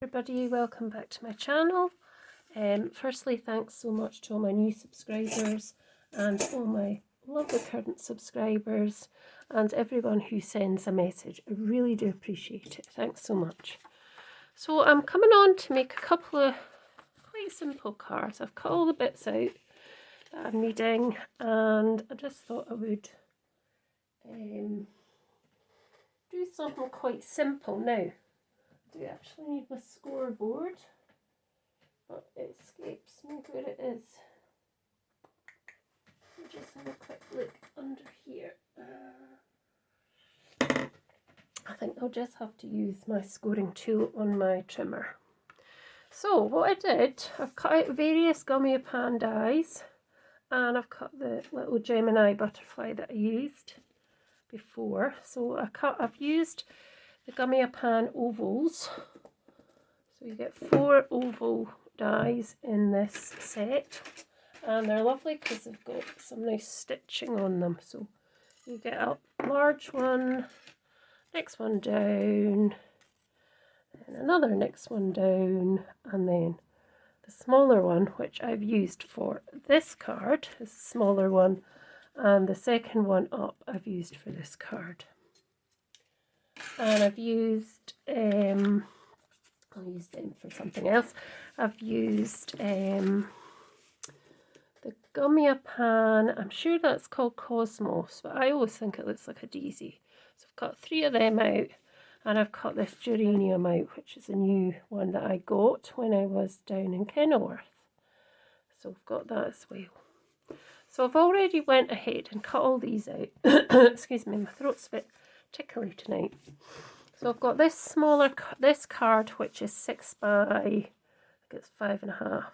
everybody, welcome back to my channel. Firstly, thanks so much to all my new subscribers and all my lovely current subscribers and everyone who sends a message. I really do appreciate it. Thanks so much. So I'm coming on to make a couple of quite simple cards. I've cut all the bits out that I'm needing and I just thought I would do something quite simple. Now, I do actually need my scoreboard, but it escapes me where it is. Let me just have a quick look under here. I think I'll just have to use my scoring tool on my trimmer. So what I did, I've cut out various gummy pan dies and I've cut the little Gemini butterfly that I used before. So I've used the gummy pan ovals. So you get 4 oval dies in this set and they're lovely because they've got some nice stitching on them. So you get a large one, next one down, and another next one down, and then the smaller one, which I've used for this card, is the smaller one, and the second one up I've used for this card. And I've used, I'll use them for something else. I've used the gummy pan, I'm sure that's called Cosmos, but I always think it looks like a daisy. So I've cut 3 of them out, and I've cut this geranium out, which is a new one that I got when I was down in Kenilworth. So I've got that as well. So I've already went ahead and cut all these out. Excuse me, my throat's a bit tickly tonight. So I've got this this card, which is 6 by, I think it's 5.5.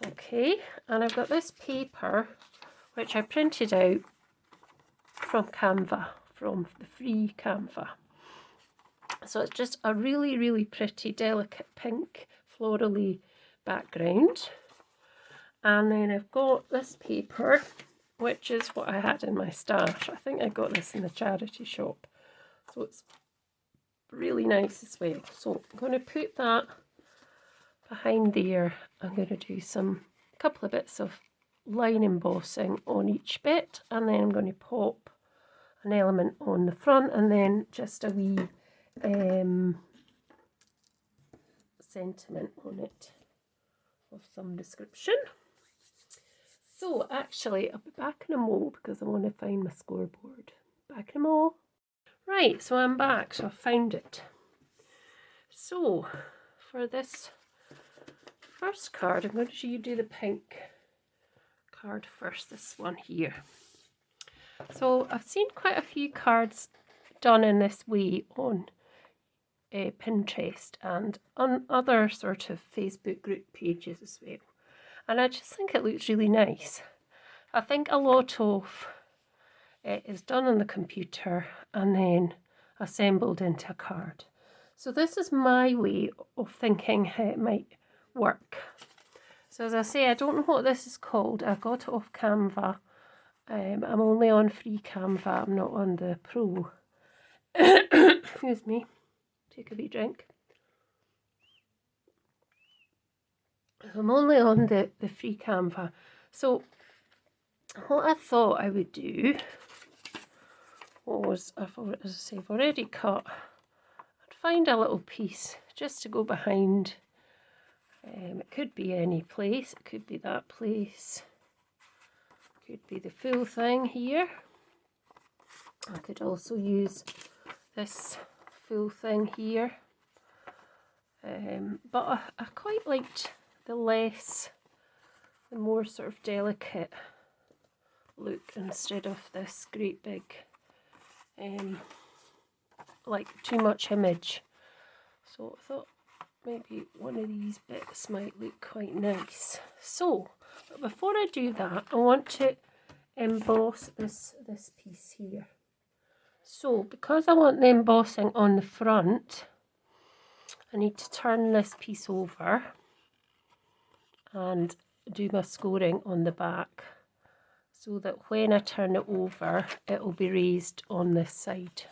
Okay, and I've got this paper, which I printed out from Canva, from the free Canva. So it's just a really, really pretty, delicate pink, florally background. And then I've got this paper, which is what I had in my stash. I think I got this in the charity shop. So it's really nice as well. So I'm going to put that behind there. I'm going to do a couple of bits of line embossing on each bit, and then I'm going to pop an element on the front, and then just a wee sentiment on it of some description. So actually I'll be back in a mo because I want to find my scoreboard. Back in a mo. Right, so I'm back, so I found it. So for this first card, I'm going to do the pink card first, this one here. So I've seen quite a few cards done in this way on Pinterest and on other sort of Facebook group pages as well. And I just think it looks really nice. I think a lot of it is done on the computer and then assembled into a card. So this is my way of thinking how it might work. So as I say, I don't know what this is called. I got it off Canva. I'm only on free Canva. I'm not on the pro. Excuse me. Take a wee drink. I'm only on the free Canva. So what I thought I would do was, as I say, I've already cut. I'd find a little piece just to go behind. It could be any place. It could be that place. It could be the full thing here. I could also use this full thing here. But I quite liked the more sort of delicate look instead of this great big, like too much image. So I thought maybe one of these bits might look quite nice. So, but before I do that, I want to emboss this piece here. So, because I want the embossing on the front, I need to turn this piece over and do my scoring on the back so that when I turn it over, it will be raised on this side.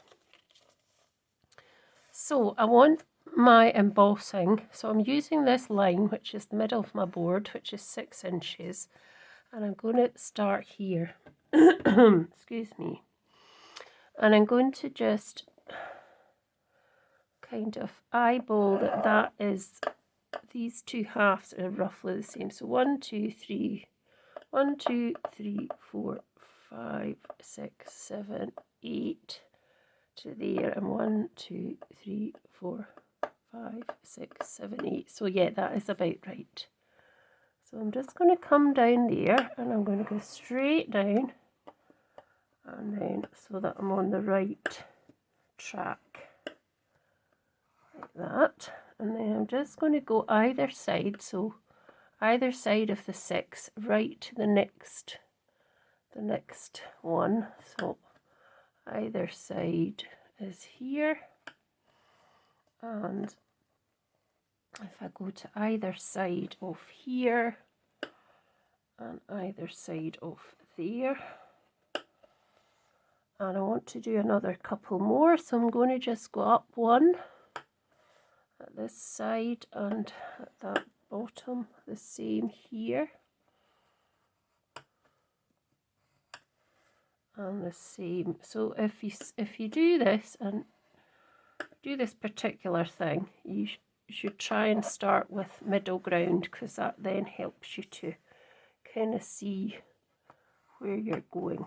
So I want my embossing. So I'm using this line, which is the middle of my board, which is 6 inches, and I'm going to start here. Excuse me. And I'm going to just kind of eyeball that that is, these two halves are roughly the same. So 1, 2, 3, 1, 2, 3, 4, 5, 6, 7, 8 to there, and 1, 2, 3, 4, 5, 6, 7, 8. So yeah, that is about right. So I'm just going to come down there, and I'm going to go straight down, and then so that I'm on the right track, like that. And then I'm just going to go either side, so either side of the 6 right to the next one. So either side is here, and if I go to either side of here and either side of there, and I want to do another couple more, so I'm going to just go up one at this side and at that bottom, the same here, and the same. So if you do this and do this particular thing, you should try and start with middle ground, because that then helps you to kind of see where you're going.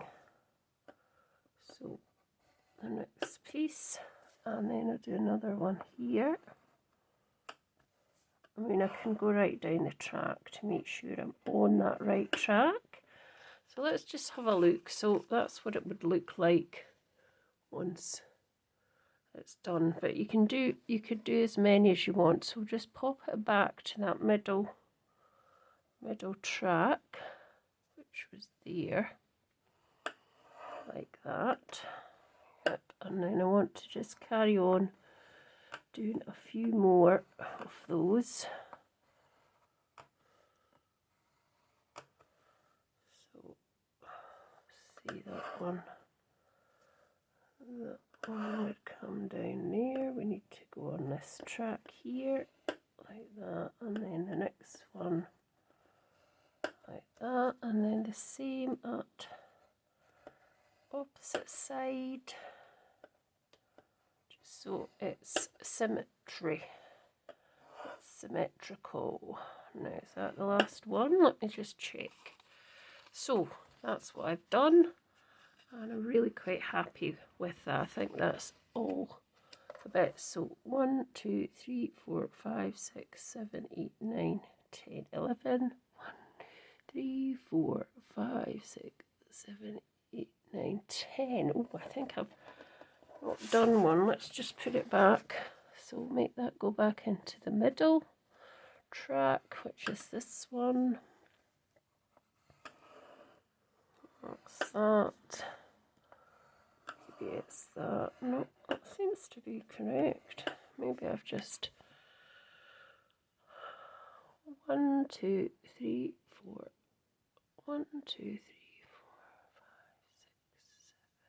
So the next piece, and then I'll do another one here. I mean, I can go right down the track to make sure I'm on that right track. So let's just have a look. So that's what it would look like once it's done. But you could do as many as you want. So just pop it back to that middle track, which was there, like that. Yep. And then I want to just carry on doing a few more of those. So see that one would come down there. We need to go on this track here, like that, and then the next one like that, and then the same at opposite side, just so it's symmetry. It's symmetrical. Now, is that the last one? Let me just check. So that's what I've done, and I'm really quite happy with that. I think that's all the bits. So 1, 2, 3, 4, 5, 6, 7, 8, 9, 10, 11. 1, 3, 4, 5, 6, 7, 8, 9, 10. Oh, I think I've not done one. Let's just put it back. So make that go back into the middle track, which is this one. That's that. Maybe it's that. No, that seems to be correct. Maybe I've just 1, 2, 3, 4. 1, 2, 3, 4, 5, 6, 7,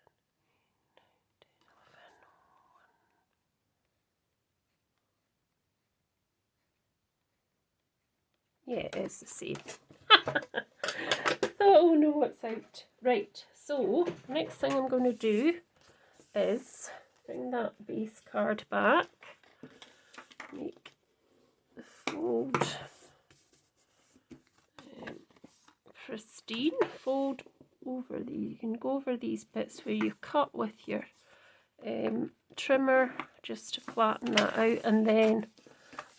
8, 9, 10, 11. 1. Yeah, it's the same. Oh no, it's out. Right, so next thing I'm going to do is bring that base card back, make the fold pristine, fold over these. You can go over these bits where you cut with your trimmer just to flatten that out, and then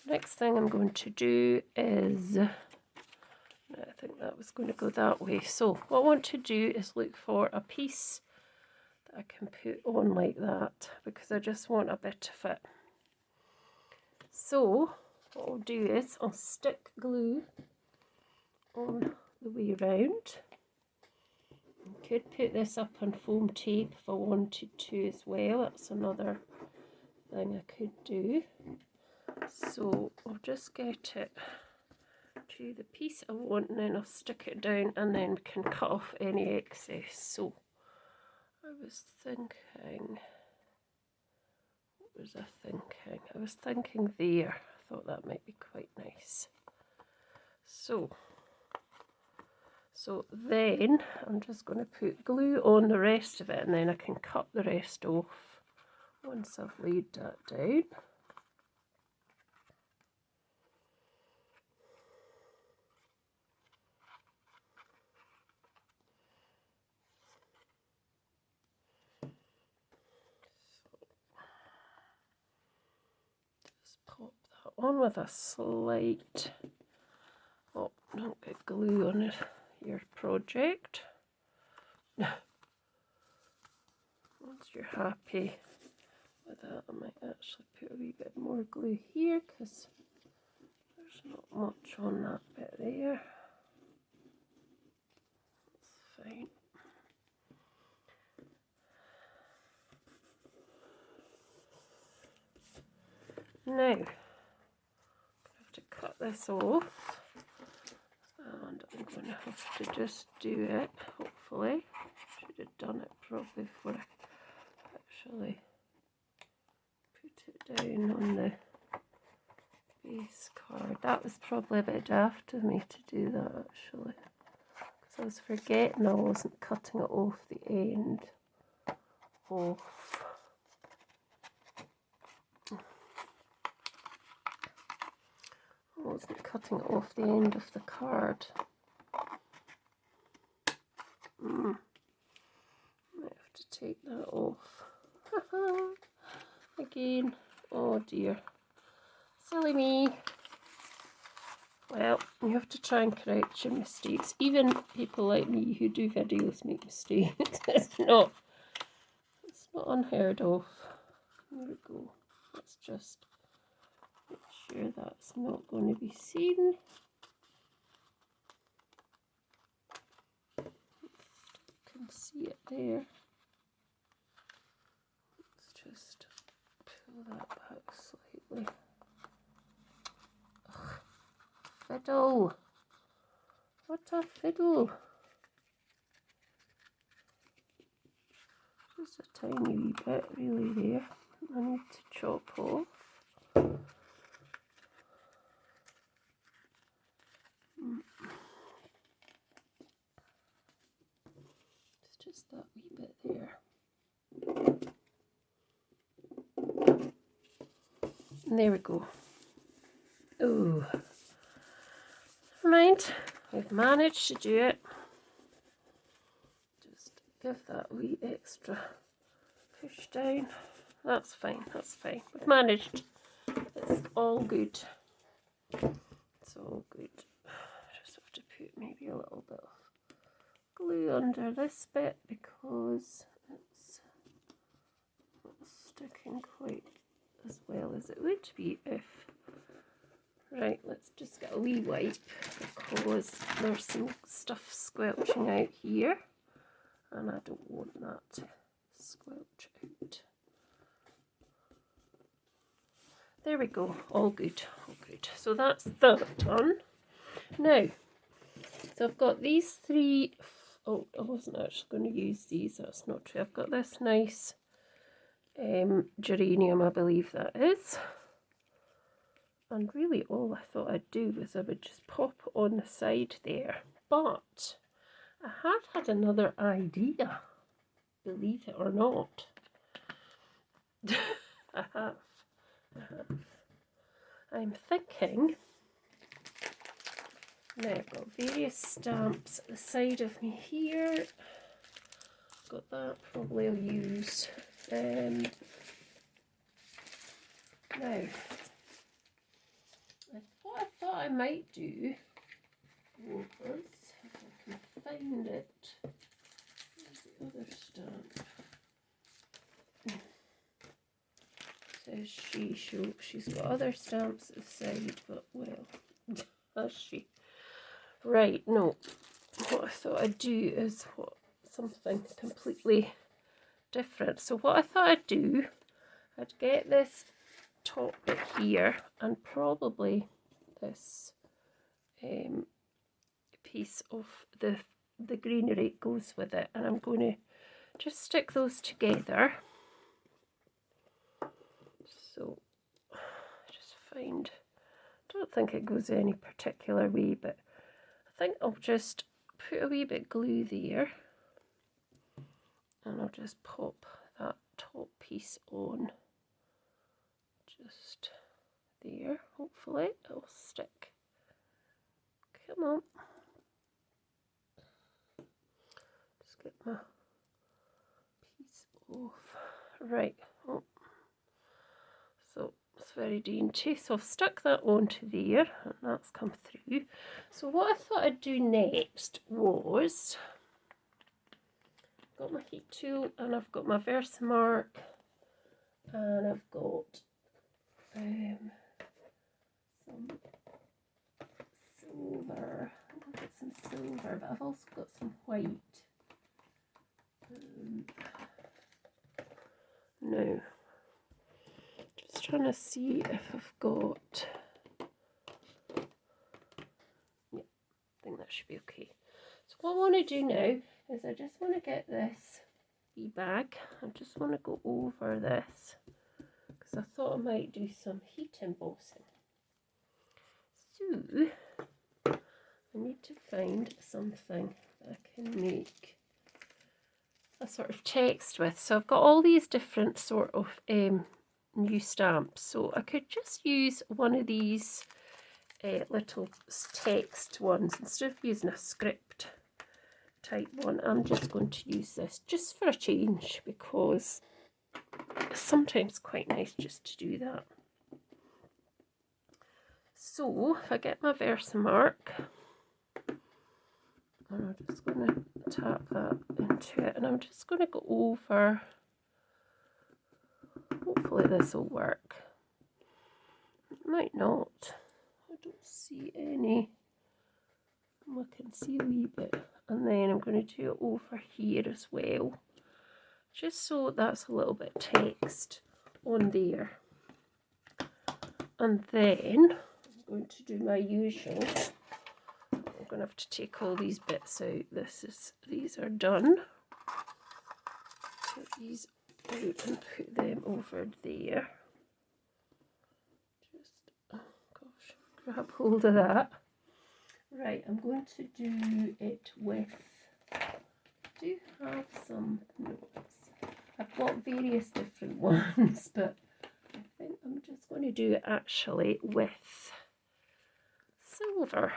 next thing I'm going to do is, I think that was going to go that way. So what I want to do is look for a piece that I can put on like that, because I just want a bit of it. So what I'll do is I'll stick glue on the way around. I could put this up on foam tape if I wanted to as well. That's another thing I could do. So I'll just get it to the piece I want, and then I'll stick it down, and then we can cut off any excess. So I was thinking, was I thinking? I was thinking there. I thought that might be quite nice. So then I'm just going to put glue on the rest of it, and then I can cut the rest off once I've laid that down. Just pop that on with a slight, oh, don't get glue on it, your project. Once you're happy with that, I might actually put a wee bit more glue here because there's not much on that bit there. That's fine. Now, I have to cut this off, and I'm going to have to just do it, hopefully. Should have done it probably before I actually put it down on the base card. That was probably a bit daft of me to do that, actually, because I was forgetting I wasn't cutting it off the end off. I wasn't cutting it off the end of the card. Might have to take that off. Again. Oh dear. Silly me. Well, you have to try and correct your mistakes. Even people like me who do videos make mistakes. It's not unheard of. There we go. Let's just make sure that's not going to be seen. You can see it there. Let's just pull that back slightly. Ugh, fiddle! What a fiddle! Just a tiny wee bit really there. I need to chop off. It's just that wee bit there. And there we go. Oh, never mind. We've managed to do it. Just give that wee extra push down. That's fine, that's fine. We've managed. It's all good. It's all good. Just have to put maybe a little bit of glue under this bit because it's not sticking quite as well as it would be if... Right, let's just get a wee wipe because there's some stuff squelching out here and I don't want that to squelch out. There we go, all good, all good. So that's that done. Now, so I've got these three, oh, I wasn't actually going to use these, that's not true. I've got this nice geranium, I believe that is. And really all I thought I'd do was I would just pop on the side there. But I have had another idea, believe it or not. I have. I'm thinking, now I've got various stamps at the side of me here. Got that, probably I'll use. Now, what I thought I might do was, if I can find it, where's the other stamp? Says she's got other stamps at the side, but well, has she? Right, no. What I thought I'd do is something completely different. So what I thought I'd do, I'd get this top bit here and probably this piece of the greenery goes with it, and I'm going to just stick those together. So just find, I don't think it goes any particular way, but I think I'll just put a wee bit glue there, and I'll just pop that top piece on just there. Hopefully it'll stick. Come on. Just get my piece off. Right. Oh. So it's very dainty. So I've stuck that onto there, and that's come through. So what I thought I'd do next was, got my heat tool, and I've got my Versamark, and I've got some silver. I've got some silver, but I've also got some white. No, just trying to see if I've got. Yeah, I think that should be okay. So what I want to do now is I just want to get this wee bag. I just want to go over this because I thought I might do some heat embossing. So I need to find something that I can make a sort of text with. So I've got all these different sort of new stamps. So I could just use one of these little text ones instead of using a script type one. I'm just going to use this just for a change because it's sometimes quite nice just to do that. So if I get my Versamark, and I'm just going to tap that into it, and I'm just going to go over, hopefully this will work. It might not. I don't see any. I can see a wee bit, and then I'm going to do it over here as well, just so that's a little bit text on there. And then I'm going to do my usual. I'm going to have to take all these bits out. These are done. Put these out and put them over there. Just, oh gosh, grab hold of that. Right, I'm going to do it with, I do have some notes. I've got various different ones, but I think I'm just going to do it actually with silver.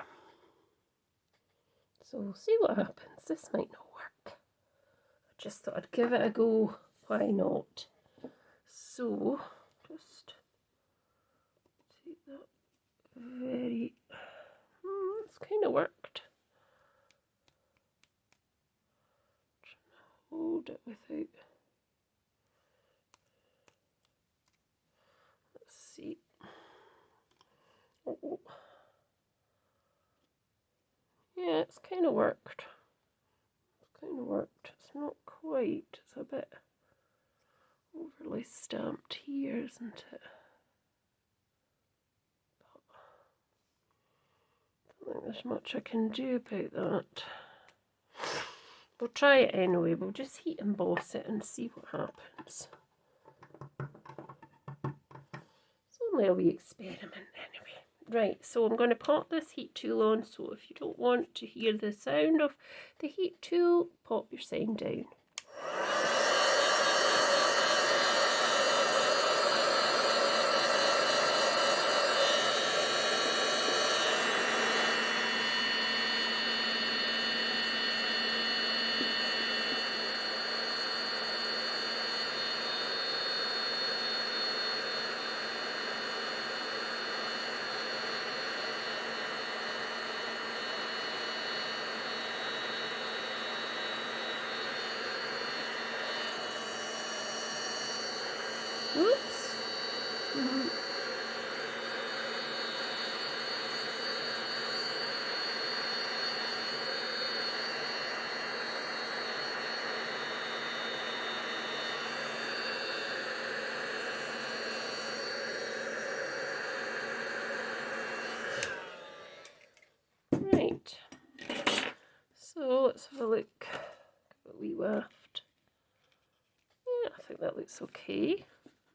So we'll see what happens. This might not work. I just thought I'd give it a go. Why not? So just take that very. It's kind of worked. Trying to hold it without. Let's see. Oh. Yeah, it's kind of worked. It's not quite. It's a bit overly stamped here, isn't it? But I don't think there's much I can do about that. We'll try it anyway. We'll just heat emboss it and see what happens. It's only a wee experiment anyway. Right, so I'm going to pop this heat tool on, so if you don't want to hear the sound of the heat tool, pop your sign down. Oops. Right. So let's have a look at what we waft. Yeah, I think that looks okay.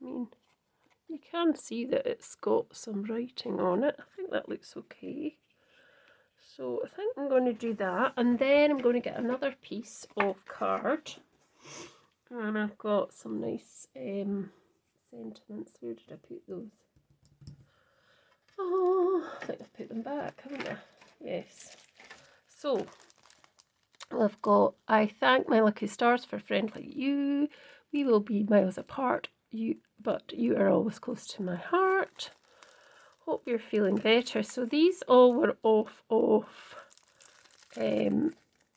I mean, You can see that it's got some writing on it. I think that looks okay. So I think I'm going to do that, and then I'm going to get another piece of card. And I've got some nice sentiments. Where did I put those? Oh, I think I've put them back, haven't I? Yes. So I've got, I thank my lucky stars for a friend like you. We will be miles apart, but you are always close to my heart. Hope you're feeling better. So these all were off of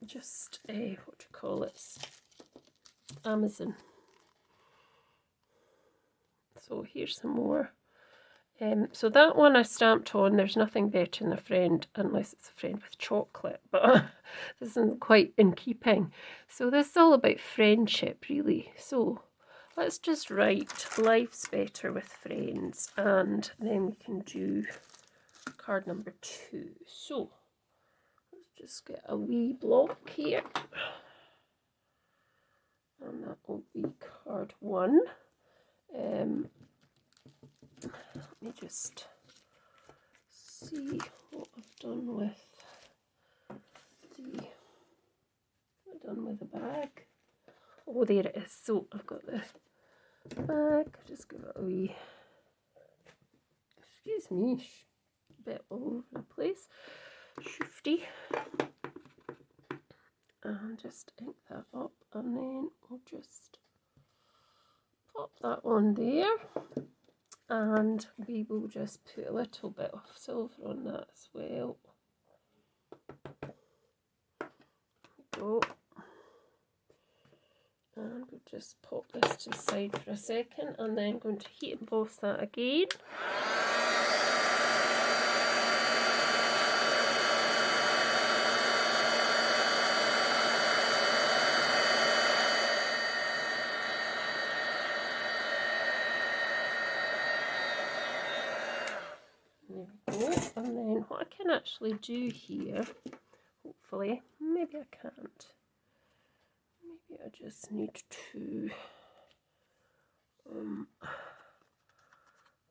just what do you call it? Amazon. So here's some more. So that one I stamped on, there's nothing better than a friend, unless it's a friend with chocolate, but this isn't quite in keeping. So this is all about friendship, really. So let's just write life's better with friends, and then we can do card number 2. So let's just get a wee block here, and that will be card 1. Let me just see what I've done with the bag. Oh, there it is. So I've got the bag. Just give it a wee, excuse me, bit all over the place. Shifty. And just ink that up, and then we'll just pop that on there. And we will just put a little bit of silver on that as well. Go. And we'll just pop this to the side for a second, and then I'm going to heat emboss that again. There we go. And then what I can actually do here, hopefully, maybe I can't. Maybe I just need to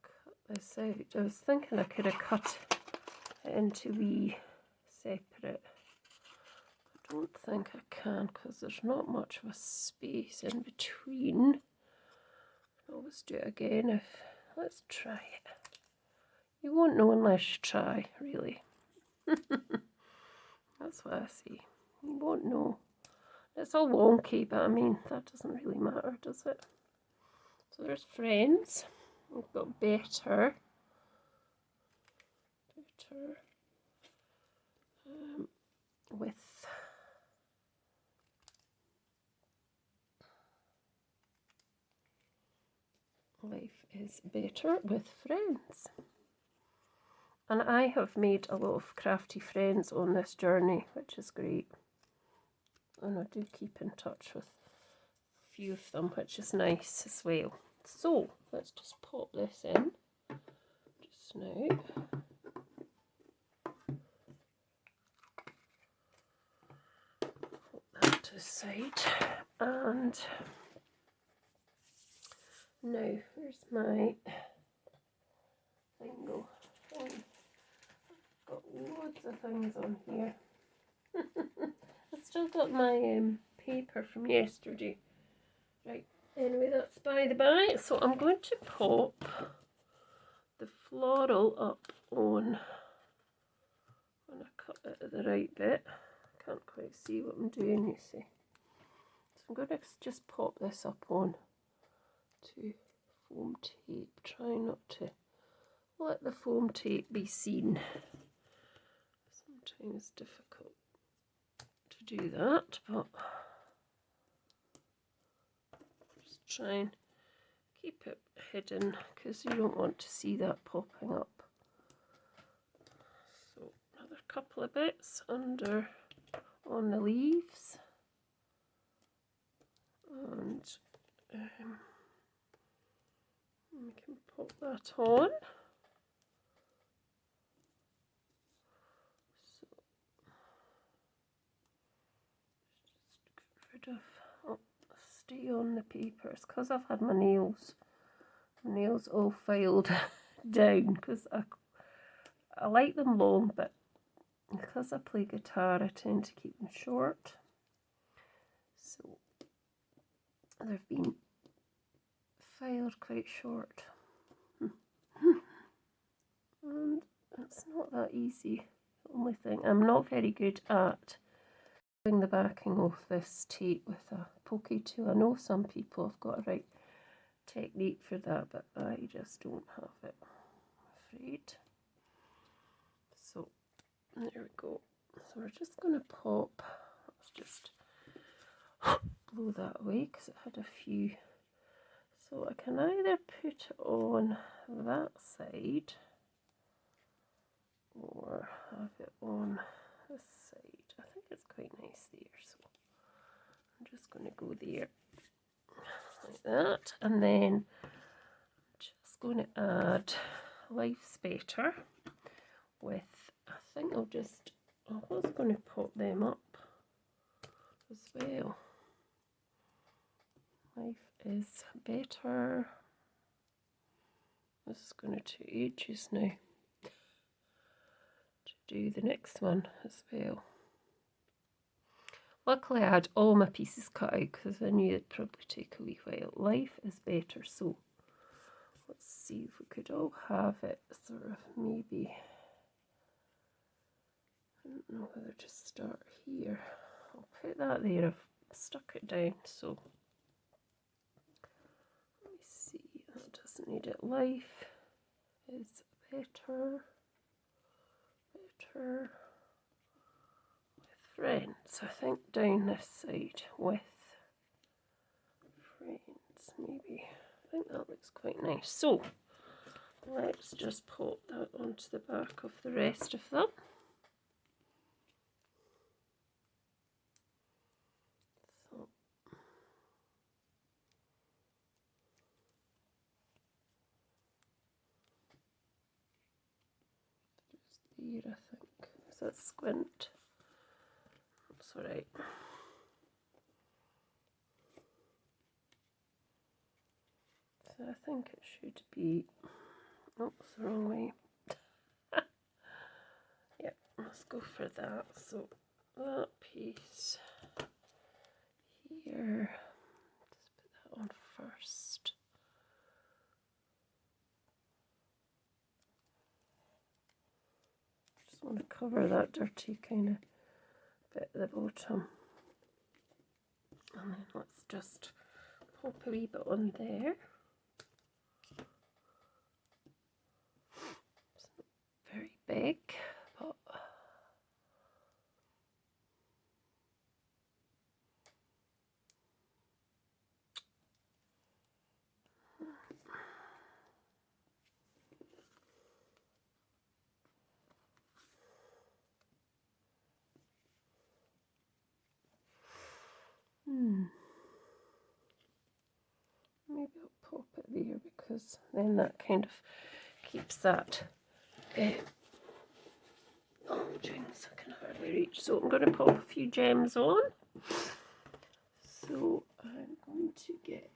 cut this out. I was thinking I could have cut it into wee separate. I don't think I can, because there's not much of a space in between. I'll always do it again if, let's try it. You won't know unless you try, really. That's what I see. You won't know. It's all wonky, but I mean, that doesn't really matter, does it? So there's friends. We've got better. With life is better with friends. And I have made a lot of crafty friends on this journey, which is great. And I do keep in touch with a few of them, which is nice as well. So let's just pop this in just now. Put that to the side. And now here's my thing. Got loads of things on here. I've still got my paper from yesterday. Right, anyway, that's by the by. So I'm going to pop the floral up on, when I cut it at the right bit. I can't quite see what I'm doing, you see. So I'm going to just pop this up on to foam tape. Try not to let the foam tape be seen. Sometimes difficult to do that, but just try and keep it hidden, because you don't want to see that popping up. So another couple of bits under on the leaves, and we can pop that on. Of stay on the paper. It's because I've had my nails nails all filed down because I like them long, but because I play guitar I tend to keep them short. So they've been filed quite short. And it's not that easy. The only thing, I'm not very good at doing the backing of this tape with a pokey tool. I know some people have got a right technique for that, but I just don't have it, I'm afraid. So there we go. So we're just going to pop, let's just blow that away because it had a few. So I can either put it on that side or have it on this side. I think it's quite nice there, so I'm just going to go there like that, and then just going to add Life's Better with, I think I was going to pop them up as well. Life is Better. This is going to take ages now to do the next one as well. Luckily I had all my pieces cut out because I knew it'd probably take a wee while. Life is Better, so let's see if we could all have it sort of maybe, I don't know whether to start here. I'll put that there, I've stuck it down, so let me see, that doesn't need it. Life is better with friends. I think down this side with friends maybe. I think that looks quite nice. So let's just pop that onto the back of the rest of them. So just there, I think. Is that squint? That's alright. So I think it should be, oh, it's the wrong way. Yeah, let's go for that. So that piece here, just put that on first. Just want to cover that dirty kind of bit at the bottom. And then let's just pop a wee bit on there. It's not very big, but maybe I'll pop it there because then that kind of keeps that. Oh, gems, I can hardly reach. So I'm going to pop a few gems on. So I'm going to get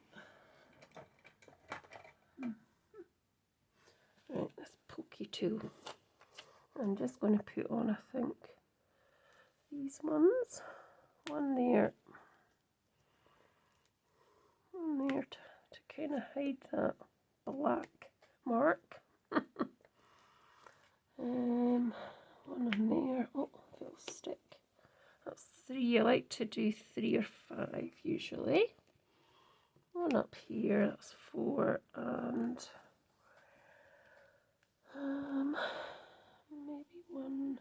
right, this pokey tool. I'm just going to put on, I think, these ones. One there. One there to kind of hide that black mark. One on there. Oh, it'll stick. That's 3. I like to do 3 or 5 usually. One up here. That's 4, and maybe one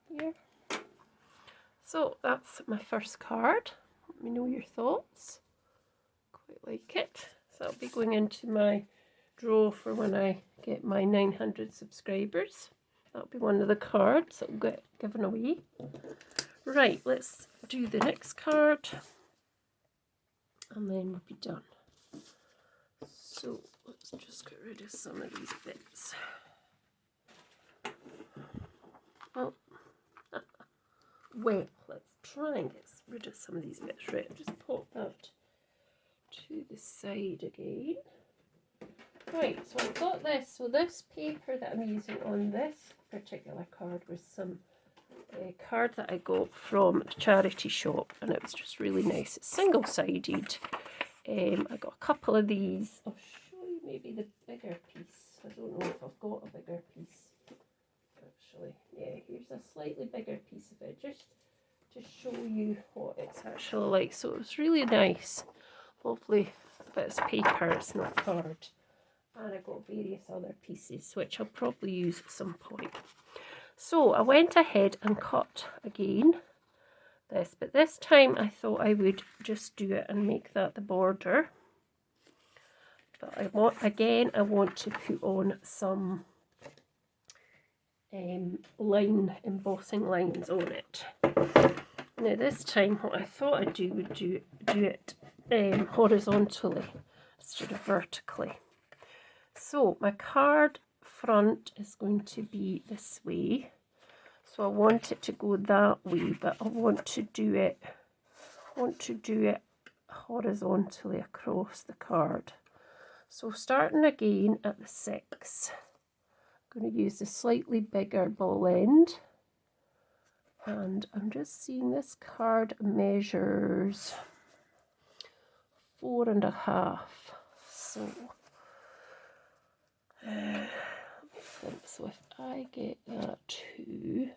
here. So that's my first card. Let me know your thoughts. Quite like it. So that'll be going into my draw for when I get my 900 subscribers. That'll be one of the cards that'll get given away. Right, let's do the next card and then we'll be done. So let's just get rid of some of these bits. Oh, well, let's try and get rid of some of these bits. Right, I'll just pop that to the side again. Right, so I've got this. So this paper that I'm using on this particular card was some card that I got from a charity shop, and it was just really nice. It's single-sided. I got a couple of these. I'll show you maybe the bigger piece. I don't know if I've got a bigger piece. Actually, yeah, here's a slightly bigger piece of it, just to show you what it's actually like. So it was really nice. Lovely bits of paper, it's not card. And I got various other pieces, which I'll probably use at some point. So I went ahead and cut again this, but this time I thought I would just do it and make that the border. But I want to put on some embossing lines on it. Now this time what I thought I'd do would do it horizontally instead of vertically. So my card front is going to be this way. So I want it to go that way, but I want to do it horizontally across the card. So starting again at the 6, I'm going to use the slightly bigger ball end, and I'm just seeing this card measures 4.5. So let me think. So if I get that to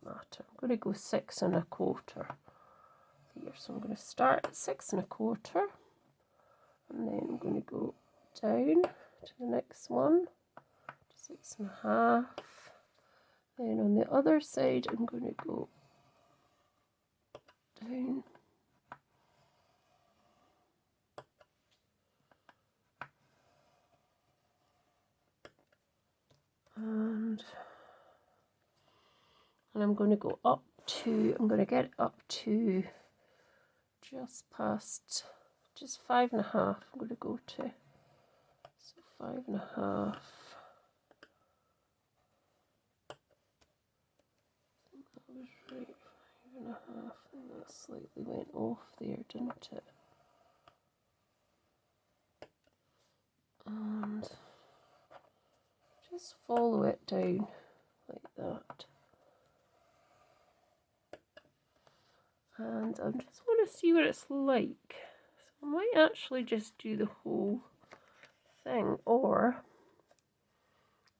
matter. I'm going to go 6.25 here. So I'm going to start at 6.25, and then I'm going to go down to the next one, 6.5. Then on the other side, I'm going to go down. And I'm going to go up to, I'm going to get it up to just past, just 5.5. I'm going to go to, so 5.5. That was right, 5.5. And that slightly went off there, didn't it? And just follow it down like that. And I just want to see what it's like. So I might actually just do the whole thing, or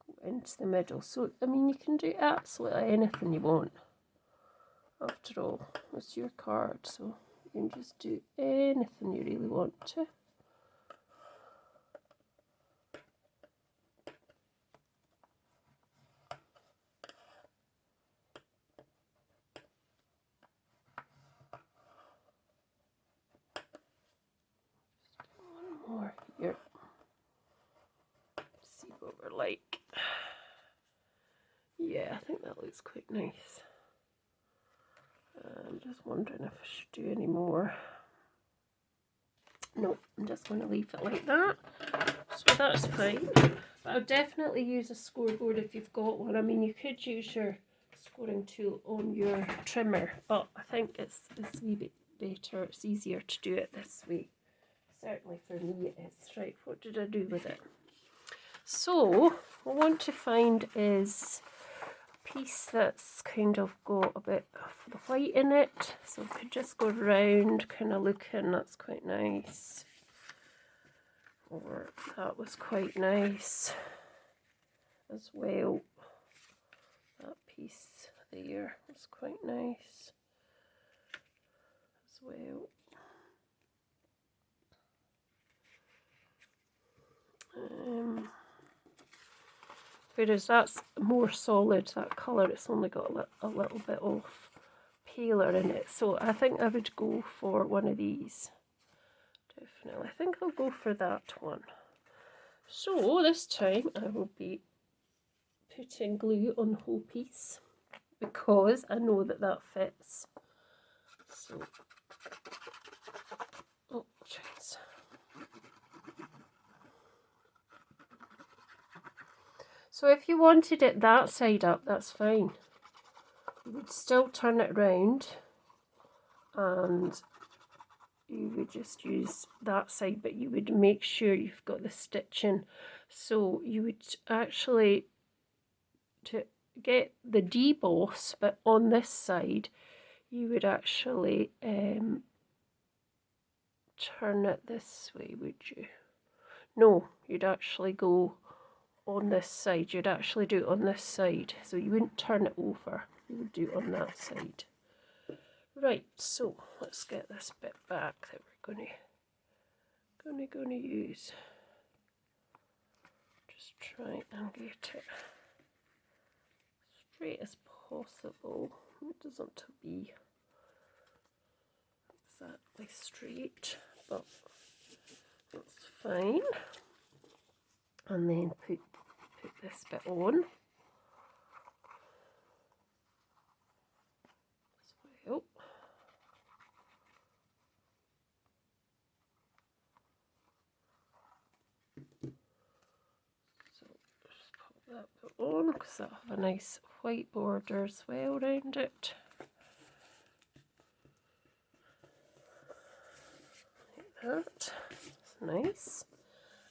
go into the middle. So, I mean, you can do absolutely anything you want. After all, it's your card, so you can just do anything you really want to. More here. See what we're like. Yeah, I think that looks quite nice. I'm just wondering if I should do any more. No, I'm just going to leave it like that. So that's fine. But I'll definitely use a scoreboard if you've got one. I mean, you could use your scoring tool on your trimmer, but I think it's a wee bit better. It's easier to do it this way. Certainly for me it is. Right, what did I do with it? So what I want to find is a piece that's kind of got a bit of the white in it. So I could just go round, kind of looking, that's quite nice. Or that was quite nice as well. That piece there was quite nice as well. Whereas that's more solid, that colour, it's only got a little bit of paler in it. So I think I would go for one of these. Definitely. I think I'll go for that one. So this time I will be putting glue on the whole piece because I know that that fits. So, oh, jeez. So if you wanted it that side up, that's fine. You would still turn it round and you would just use that side, but you would make sure you've got the stitching. So you would actually, to get the deboss, but on this side, you would actually turn it this way, would you? No, you'd actually go on this side. You'd actually do it on this side. So you wouldn't turn it over. You would do it on that side. Right, so let's get this bit back that we're gonna use. Just try and get it straight as possible. It doesn't have to be exactly straight, but that's fine. And then put this bit on as well. So just pop that bit on because that'll have a nice white border as well around it. Like that. That's nice.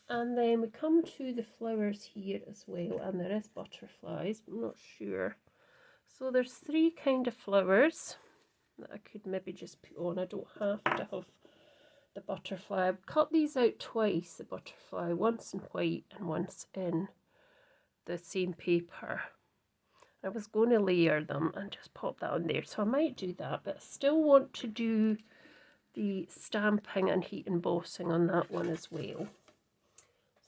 And then we come to the flowers here as well, and there is butterflies, I'm not sure. So there's 3 kind of flowers that I could maybe just put on. I don't have to have the butterfly. I've cut these out twice, the butterfly, once in white and once in the same paper. I was going to layer them and just pop that on there, so I might do that, but I still want to do the stamping and heat embossing on that one as well.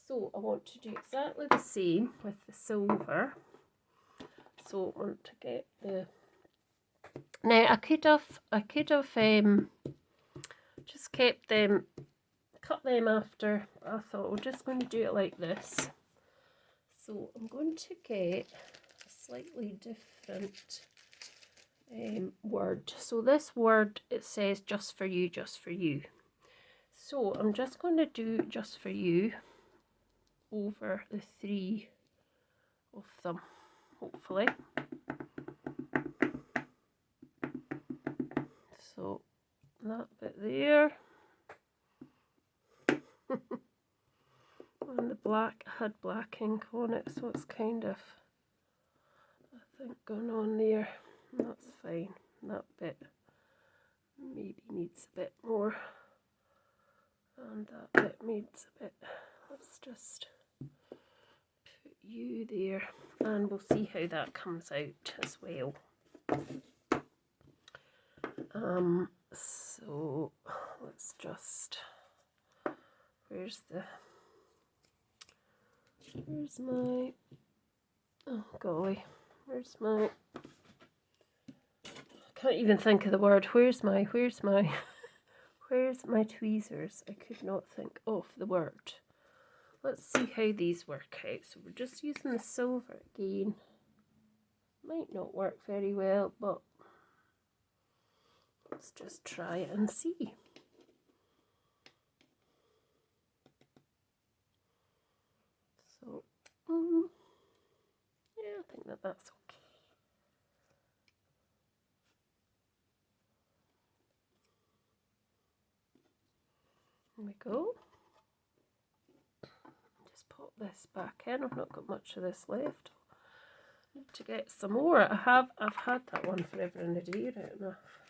So I want to do exactly the same with the silver. So I want to get the... Now I could have just kept them, cut them after, but I thought we're just going to do it like this. So I'm going to get a slightly different word. So this word, it says just for you, just for you. So I'm just going to do just for you over the 3 of them, hopefully. So that bit there. And the black, I had black ink on it, so it's kind of, I think, gone on there. That's fine. That bit maybe needs a bit more. And that bit needs a bit. Let's just put you there, and we'll see how that comes out as well. So let's just, where's my, oh golly, where's my, I can't even think of the word, where's my tweezers? I could not think of the word. Let's see how these work out. So we're just using the silver again. Might not work very well, but let's just try it and see. So, yeah, I think that's okay. There we go. Just pop this back in. I've not got much of this left. Need to get some more. I've had that one forever and a day, right enough.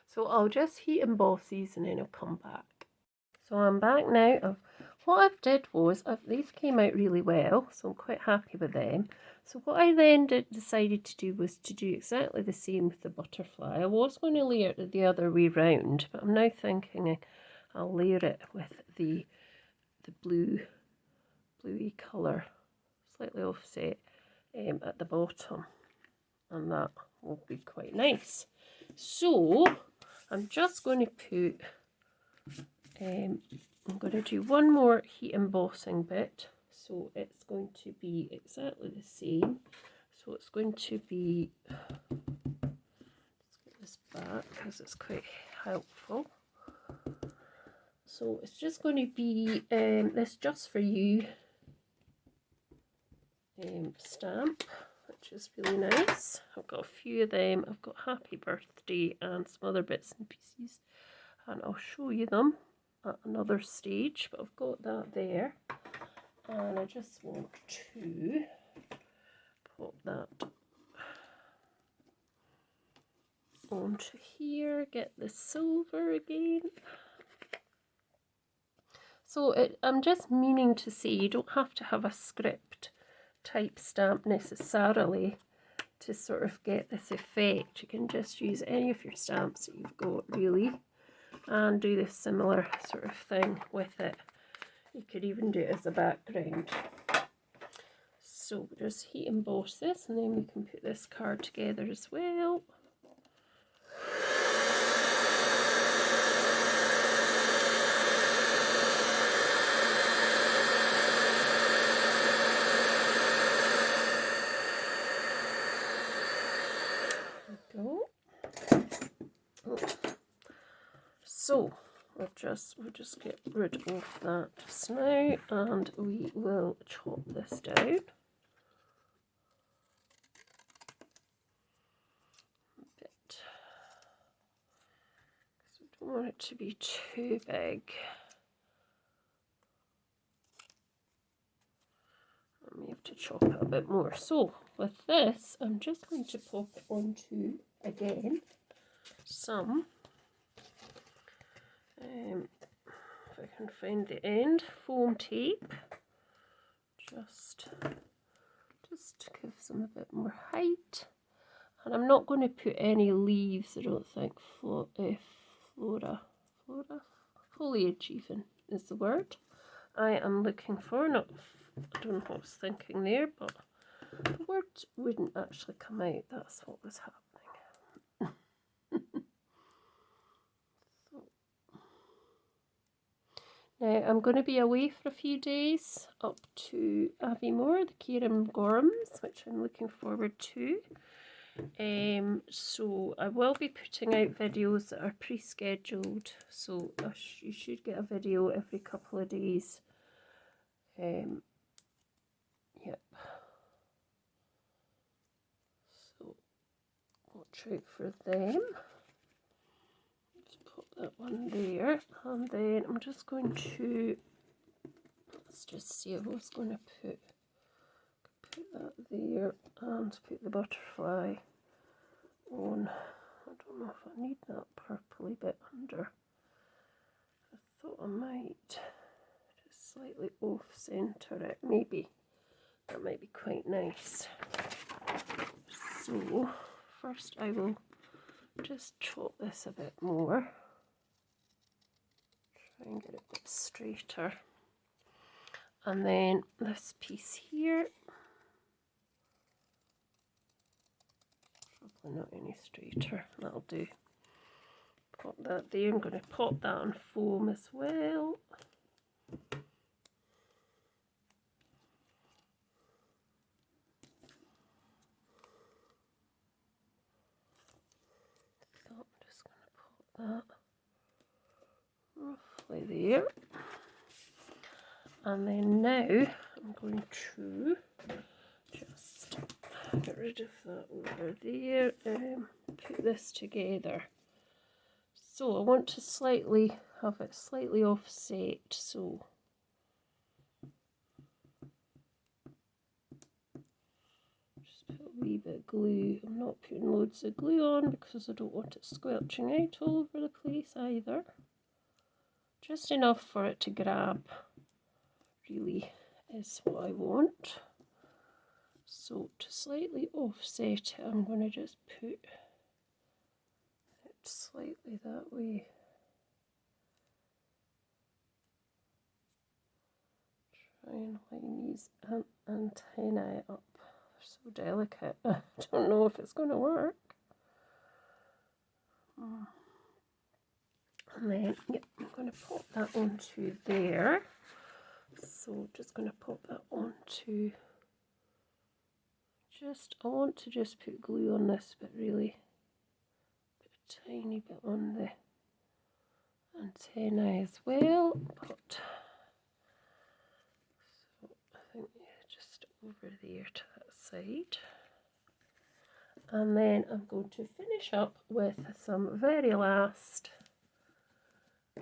So I'll just heat emboss these and then I'll come back. So I'm back now. What I've did was, these came out really well, so I'm quite happy with them. So what I then decided to do was to do exactly the same with the butterfly. I was going to layer it the other way round, but I'm now thinking I'll layer it with the bluey colour, slightly offset at the bottom, and that will be quite nice. So I'm just going to put, I'm going to do one more heat embossing bit, so it's going to be exactly the same. So it's going to be, let's get this back because it's quite helpful. So it's just going to be this just for you stamp, which is really nice. I've got a few of them. I've got Happy Birthday and some other bits and pieces, and I'll show you them at another stage, but I've got that there, and I just want to pop that onto here, get the silver again. So I'm just meaning to say you don't have to have a script type stamp necessarily to sort of get this effect. You can just use any of your stamps that you've got really and do this similar sort of thing with it. You could even do it as a background. So we'll just heat emboss this, and then we can put this card together as well. So we'll just get rid of that just now, and we will chop this down a bit because we don't want it to be too big. I may have to chop it a bit more. So with this, I'm just going to pop it onto again some. If I can find the end, foam tape, just to give them a bit more height. And I'm not going to put any leaves, I don't think. Foliage even is the word I am looking for. Not, I don't know what I was thinking there, but the word wouldn't actually come out. That's what was happening. Now, I'm going to be away for a few days up to Aviemore, the Kieran Gorms, which I'm looking forward to. So I will be putting out videos that are pre-scheduled, so you should get a video every couple of days. Yep. So watch out for them. That one there, and then I'm just going to, let's just see, I was going to put that there and put the butterfly on. I don't know if I need that purpley bit under. I thought I might just slightly off centre it, maybe. That might be quite nice. So first I will just chop this a bit more. Try and get it a bit straighter, and then this piece here, probably not any straighter, that'll do. Pop that there. I'm going to pop that on foam as well. So I'm just going to pop that roughly there. And then now I'm going to just get rid of that over there and put this together. So I want to have it slightly offset, so just put a wee bit of glue. I'm not putting loads of glue on because I don't want it squelching out all over the place either. Just enough for it to grab really is what I want. So to slightly offset it, I'm going to just put it slightly that way. Try and line these antennae up. They're so delicate. I don't know if it's going to work. And then, yep, I'm going to pop that onto there. So just going to pop that onto, I want to just put glue on this, but really put a tiny bit on the antennae as well. But so I think just over there to that side. And then I'm going to finish up with some very last,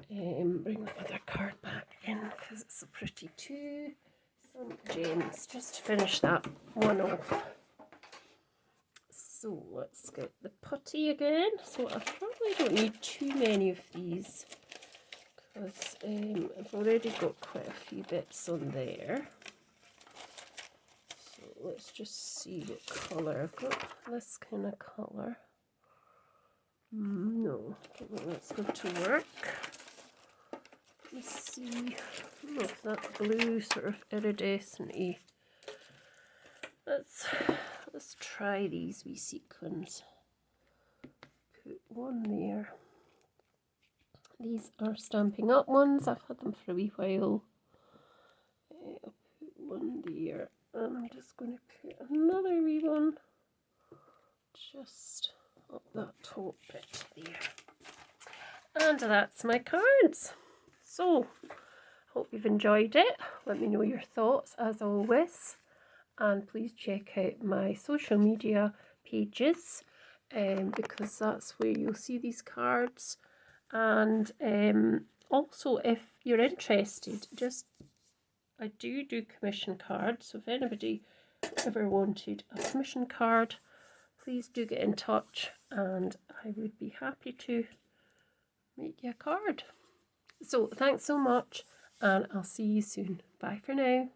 bring the other card back in because it's so pretty too. Some gems, just to finish that one off. So let's get the putty again. So I probably don't need too many of these because I've already got quite a few bits on there. So let's just see what colour. I've got this kind of colour. No, I don't think that's going to work. Let's see if that blue sort of iridescent-y. Let's try these wee sequins. Put one there. These are Stampin' Up ones. I've had them for a wee while. I'll put one there. And I'm just going to put another wee one just up that top bit there. And that's my cards. So, hope you've enjoyed it. Let me know your thoughts as always. And please check out my social media pages because that's where you'll see these cards. And also, if you're interested, I do commission cards. So if anybody ever wanted a commission card, please do get in touch and I would be happy to make you a card. So thanks so much and I'll see you soon. Bye for now.